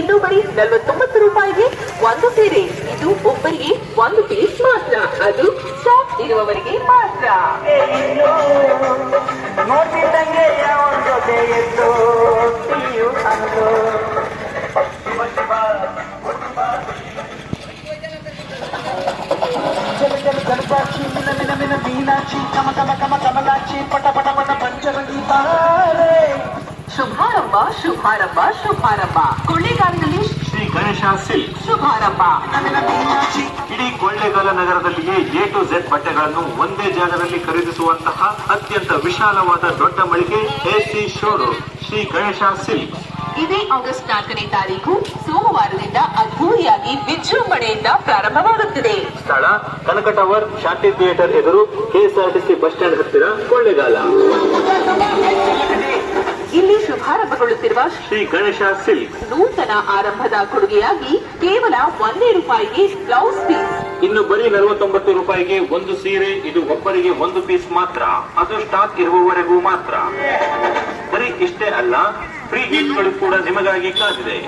ಇನ್ನು ಬರೀ 49 ರೂಪಾಯಿಗೆ ಒಂದು ಸೀರೆ. ಇದು ಒಬ್ಬರಿಗೆ ಒಂದು ಪೀಸ್ ಮಾತ್ರ, ಅದು ಸ್ಟಾಕ್ ಇರುವವರಿಗೆ ಮಾತ್ರ. ನೋಡ್ತಿದ್ದಂಗೆ ಯಾವ ಜೊತೆ ಎದ್ದು ಗಣಪಾಕ್ಷಿ ಮಿನ ಮಿನ ಮಿನ ಮೀನಾಕ್ಷಿ ಕಮ ಕಮ ಕಮ ಕಮಲಾಕ್ಷಿ ಪಟ ಪಟ ಪಟ ಪಂಚರಂಗಿ ಬಾರೆ. ಶುಭಾರಂಭ ಶುಭಾರಂಭ ಶುಭಾರಂಭ. ಕೊಳ್ಳೇಗಾಲದಲ್ಲಿ ಶ್ರೀ ಗಣೇಶ ಸಿಲ್ಕ್ ಶುಭಾರಂಭ. ಮೀನಾಕ್ಷಿ ಇಡೀ ಕೊಳ್ಳೇಗಾಲ ನಗರದಲ್ಲಿಯೇ A to Z ಬಟ್ಟೆಗಳನ್ನು ಒಂದೇ ಜಾಗದಲ್ಲಿ ಖರೀದಿಸುವಂತಹ ಅತ್ಯಂತ ವಿಶಾಲವಾದ ದೊಡ್ಡ ಮಳಿಗೆ AC showroom Shri Ganesha silk. ಇದೇ ಆಗಸ್ಟ್ 4ನೇ ತಾರೀಕು ಸೋಮವಾರದಿಂದ ಅದ್ಧೂರಿಯಾಗಿ ವಿಜೃಂಭಣೆಯಿಂದ ಪ್ರಾರಂಭವಾಗುತ್ತಿದೆ. ಸ್ಥಳ ಕನಕ ಟವರ್, ಶಾಂತಿ ಥಿಯೇಟರ್ ಎದುರು, KSRTC ಬಸ್ ಸ್ಟ್ಯಾಂಡ್ ಹತ್ತಿರ, ಕೊಳ್ಳೇಗಾಲ. ಇಲ್ಲಿ ಶುಭಾರಂಭಗೊಳ್ಳುತ್ತಿರುವ ಶ್ರೀ ಗಣೇಶ ಸಿಲ್ಕ್ ನೂತನ ಆರಂಭದ ಕೊಡುಗೆಯಾಗಿ ಕೇವಲ 100 ರೂಪಾಯಿಗೆ ಬ್ಲೌಸ್ ಪೀಸ್. ಇನ್ನು ಬರೀ 49 ರೂಪಾಯಿಗೆ ಒಂದು ಸೀರೆ. ಇದು ಒಬ್ಬರಿಗೆ ಒಂದು ಪೀಸ್ ಮಾತ್ರ, ಅದು ಸ್ಟಾಕ್ ಇರುವವರೆಗೂ ಮಾತ್ರ. ಬರೀ ಇಷ್ಟೇ ಅಲ್ಲ, ಫ್ರೀ ಗಿಫ್ಟ್ಗಳು ಕೂಡ ನಿಮಗಾಗಿ ಕಾದಿದೆ.